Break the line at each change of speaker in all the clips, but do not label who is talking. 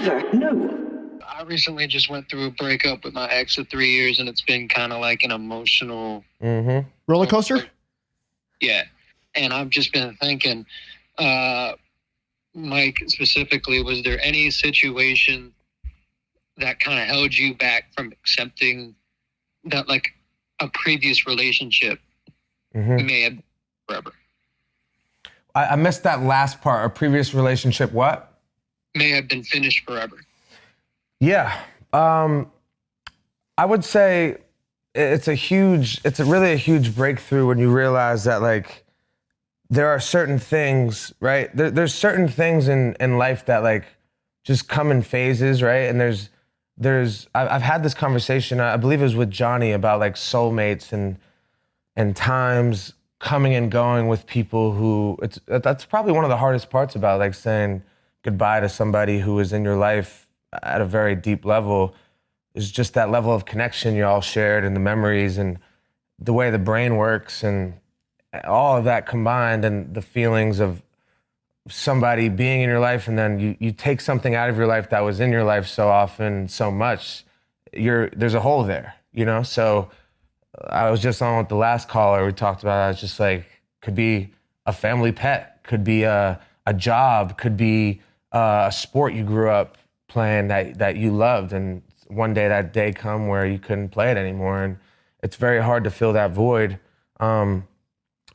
never know.
I recently just went through a breakup with my ex of 3 years, and it's been kind of like an emotional
roller coaster.
Yeah, and I've just been thinking, Mike, specifically, was there any situation that kind of held you back from accepting that, like, a previous relationship may have been forever?
I missed that last part. A previous relationship, what?
May have been finished forever.
Yeah. I would say it's really a huge breakthrough when you realize that, like, there are certain things, right? There's certain things in life that, like, just come in phases, right? And I've had this conversation, I believe it was with Johnny, about, like, soulmates and times coming and going with people who, that's probably one of the hardest parts about, like, saying goodbye to somebody who is in your life at a very deep level, is just that level of connection you all shared and the memories and the way the brain works and all of that combined, and the feelings of somebody being in your life, and then you take something out of your life that was in your life so often, so much, there's a hole there, you know? So I was just on with the last caller, we talked about it. It's just like, could be a family pet, could be a job, could be a sport you grew up playing that you loved, and one day that day come where you couldn't play it anymore, and it's very hard to fill that void.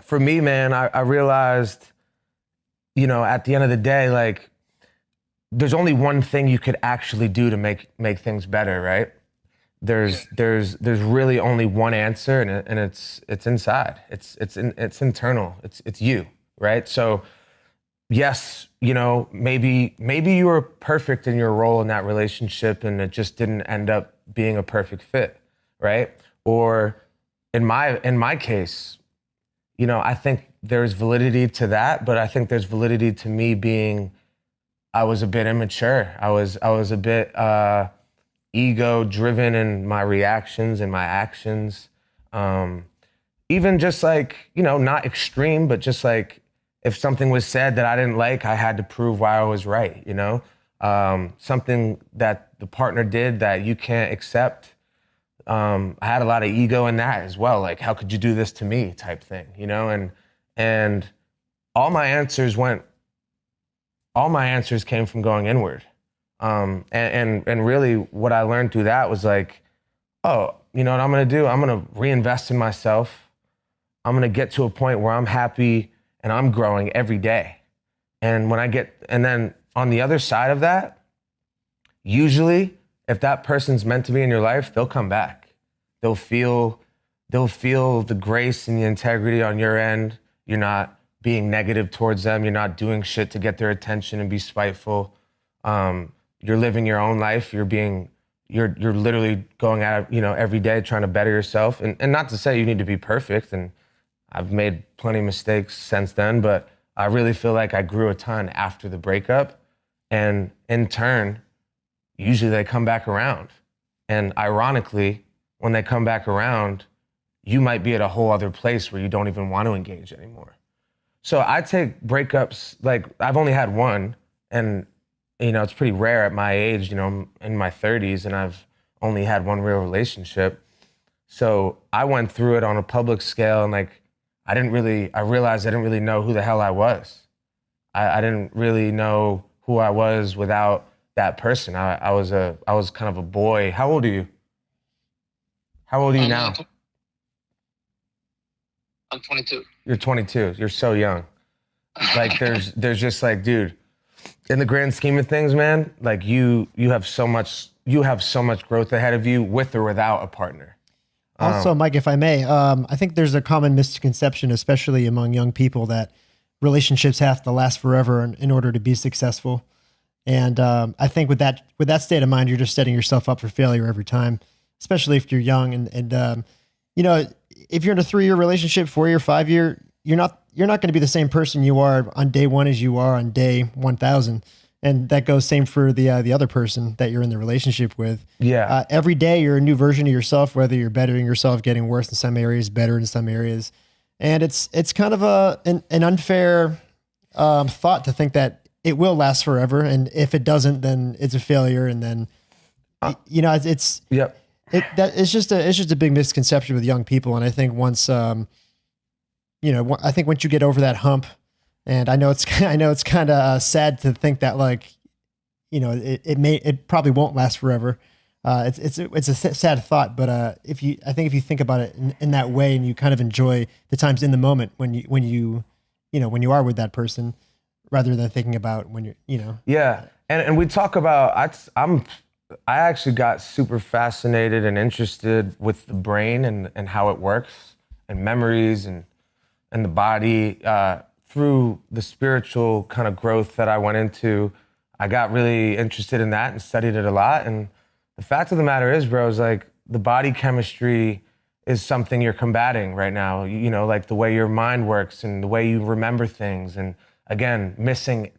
For me, man, I realized, you know, at the end of the day, like, there's only one thing you could actually do to make things better, right? There's really only one answer, and it's inside. It's internal. It's you, right? So yes, you know, maybe you were perfect in your role in that relationship, and it just didn't end up being a perfect fit, right? Or in my case, you know, I think there's validity to that, but I think there's validity to me being, I was a bit immature. I was a bit ego driven in my reactions and my actions. Even just, like, you know, not extreme, but just like, if something was said that I didn't like, I had to prove why I was right, you know? Something that the partner did that you can't accept, I had a lot of ego in that as well. Like, how could you do this to me type thing, you know? And all my answers came from going inward. And really what I learned through that was, like, oh, you know what I'm gonna do? I'm gonna reinvest in myself. I'm gonna get to a point where I'm happy and I'm growing every day. And then on the other side of that, usually if that person's meant to be in your life, they'll come back. They'll feel the grace and the integrity on your end. You're not being negative towards them. You're not doing shit to get their attention and be spiteful. You're living your own life. You're literally going out, you know, every day trying to better yourself. And not to say you need to be perfect, and I've made plenty of mistakes since then, but I really feel like I grew a ton after the breakup. And in turn, usually they come back around. And ironically, when they come back around, you might be at a whole other place where you don't even want to engage anymore. So I take breakups, like, I've only had one, and, you know, it's pretty rare at my age, you know, I'm in my 30s, and I've only had one real relationship. So I went through it on a public scale, and, like, I realized I didn't really know who the hell I was. I didn't really know who I was without that person. I was kind of a boy. How old are you? How old are you now?
I'm 22.
You're 22. You're so young. Like, there's just, like, dude, in the grand scheme of things, man, like, you have so much growth ahead of you with or without a partner.
Also, Mike, if I may, I think there's a common misconception, especially among young people, that relationships have to last forever in order to be successful. And I think with that state of mind, you're just setting yourself up for failure every time, especially if you're young. And you know, if you're in a 3-year relationship, 4-year, 5-year, you're not going to be the same person you are on day one as you are on day 1,000. And that goes same for the other person that you're in the relationship with.
Yeah.
Every day you're a new version of yourself, whether you're bettering yourself, getting worse in some areas, better in some areas. And it's kind of an unfair thought to think that it will last forever. And if it doesn't, then it's a failure. And then, you know, it's
Yep.
it's just a big misconception with young people. And I think once, you know, I think once you get over that hump, and I know it's kind of sad to think that, like, you know, it probably won't last forever. It's a sad thought, but I think if you think about it in that way, and you kind of enjoy the times in the moment when you are with that person, rather than thinking about when you're, you know.
Yeah, and we talk about I actually got super fascinated and interested with the brain and how it works, and memories and the body through the spiritual kind of growth that I went into. I got really interested in that and studied it a lot. And the fact of the matter is, bro, is like the body chemistry is something you're combating right now. You know, like the way your mind works and the way you remember things. And again,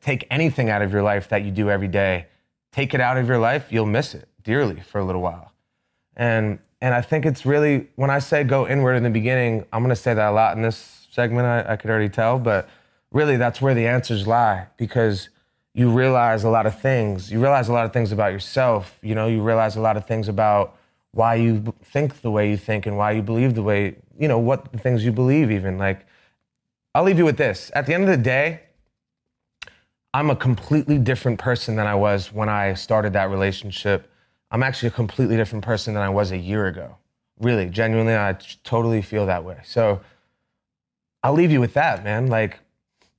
take anything out of your life that you do every day, take it out of your life, you'll miss it dearly for a little while. And I think it's really, when I say go inward in the beginning, I'm gonna say that a lot in this segment, I could already tell, but really that's where the answers lie, because you realize a lot of things. You realize a lot of things about yourself. You know, you realize a lot of things about why you think the way you think and why you believe the way, you know, what the things you believe even. Like, I'll leave you with this. At the end of the day, I'm a completely different person than I was when I started that relationship. I'm actually a completely different person than I was a year ago. Really, genuinely, I totally feel that way. So I'll leave you with that, man. Like,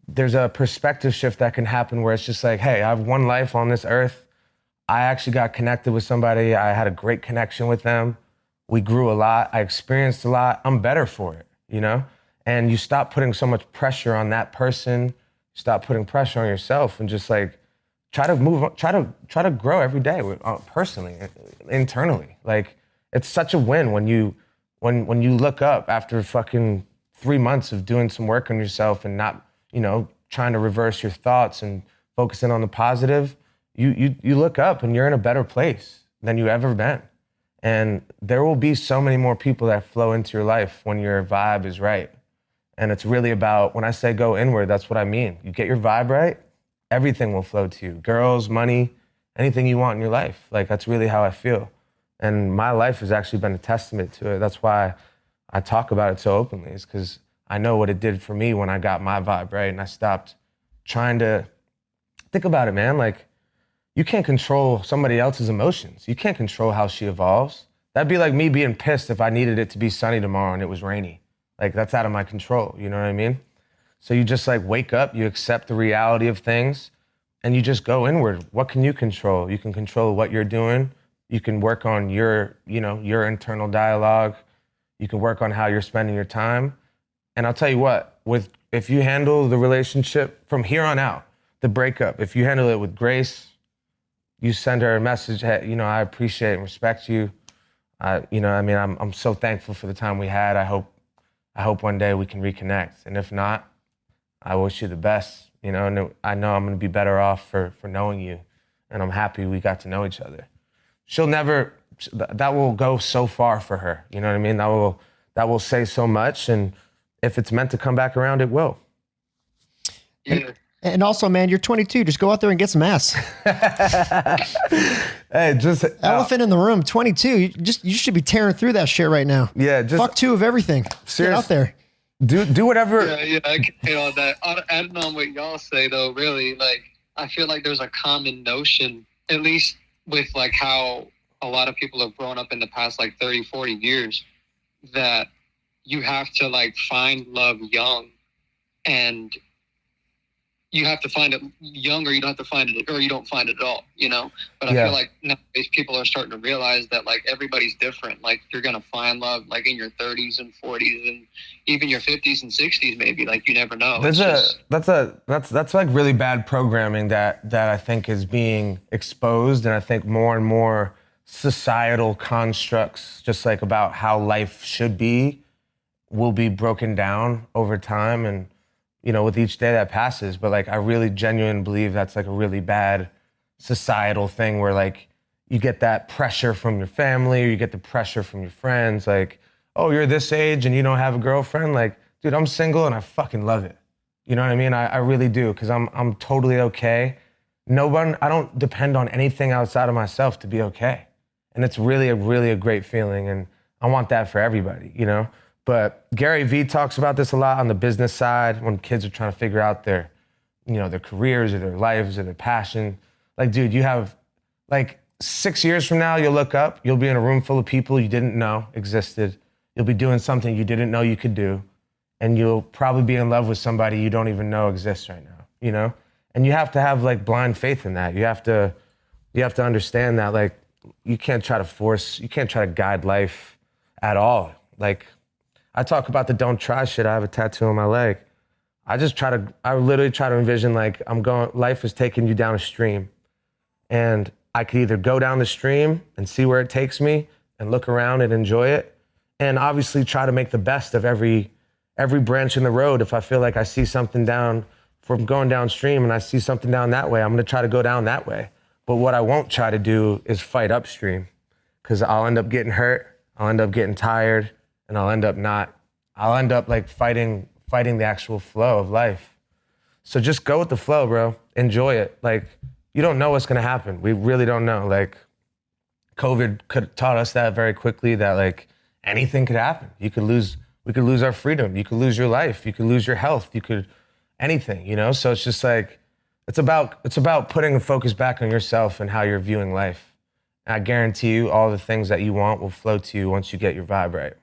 there's a perspective shift that can happen where it's just like, hey, I have one life on this earth. I actually got connected with somebody. I had a great connection with them. We grew a lot. I experienced a lot. I'm better for it, you know? And you stop putting so much pressure on that person. Stop putting pressure on yourself and just like try to move on, try to grow every day personally, internally. Like, it's such a win when you look up after fucking 3 months of doing some work on yourself and not, you know, trying to reverse your thoughts and focusing on the positive. You look up and you're in a better place than you ever been. And there will be so many more people that flow into your life when your vibe is right. And it's really about, when I say go inward, that's what I mean. You get your vibe right, everything will flow to you. Girls, money, anything you want in your life. Like, that's really how I feel. And my life has actually been a testament to it. That's why I talk about it so openly, is because I know what it did for me when I got my vibe right and I stopped trying to think about it, man. Like, you can't control somebody else's emotions. You can't control how she evolves. That'd be like me being pissed if I needed it to be sunny tomorrow and it was rainy. Like, that's out of my control, you know what I mean? So you just like wake up, you accept the reality of things, and you just go inward. What can you control? You can control what you're doing. You can work on your internal dialogue. You can work on how you're spending your time. And I'll tell you what, if you handle the relationship from here on out, the breakup, if you handle it with grace, you send her a message, hey, you know, I appreciate and respect you. I'm so thankful for the time we had. I hope one day we can reconnect. And if not, I wish you the best, you know, and I know I'm gonna be better off for knowing you. And I'm happy we got to know each other. That will go so far for her, you know what I mean? That will say so much, and if it's meant to come back around, it will.
Yeah.
And also, man, you're 22. Just go out there and get some ass.
Hey, just
elephant in the room. 22. You should be tearing through that shit right now.
Yeah, just
fuck two of everything. Get out there.
Do whatever.
Yeah, I can hit on that. Adding on what y'all say, though, really, like, I feel like there's a common notion, at least with like how a lot of people have grown up in the past like 30, 40 years, that you have to like find love young, and you have to find it young, or you don't have to find it, or you don't find it at all, you know? But I feel like nowadays people are starting to realize that like everybody's different. Like, you're going to find love like in your 30s and 40s and even your 50s and 60s, maybe. Like, you never know.
That's like really bad programming that I think is being exposed. And I think more and more societal constructs, just like about how life should be, will be broken down over time. And, you know, with each day that passes. But like, I really genuinely believe that's like a really bad societal thing where like you get that pressure from your family, or you get the pressure from your friends. Like, oh, you're this age and you don't have a girlfriend. Like, dude, I'm single and I fucking love it. You know what I mean? I really do, because I'm totally okay. I don't depend on anything outside of myself to be okay. And it's really a great feeling. And I want that for everybody, you know? But Gary Vee talks about this a lot on the business side when kids are trying to figure out their careers or their lives or their passion. Like, dude, you have, like, 6 years from now, you'll look up, you'll be in a room full of people you didn't know existed. You'll be doing something you didn't know you could do. And you'll probably be in love with somebody you don't even know exists right now, you know? And you have to have, like, blind faith in that. You have to understand that, like, you can't try to guide life at all. Like, I talk about the don't try shit. I have a tattoo on my leg. I literally try to envision, like, life is taking you down a stream. And I could either go down the stream and see where it takes me and look around and enjoy it. And obviously try to make the best of every branch in the road. If I feel like I see something from going downstream and I see something down that way, I'm gonna try to go down that way. But what I won't try to do is fight upstream, because I'll end up getting hurt, I'll end up getting tired, and I'll end up like fighting the actual flow of life. So just go with the flow, bro. Enjoy it. Like, you don't know what's gonna happen. We really don't know. Like, COVID taught us that very quickly, that like anything could happen. We could lose our freedom. You could lose your life. You could lose your health. Anything, you know? So it's just like, it's about putting the focus back on yourself and how you're viewing life. And I guarantee you all the things that you want will flow to you once you get your vibe right.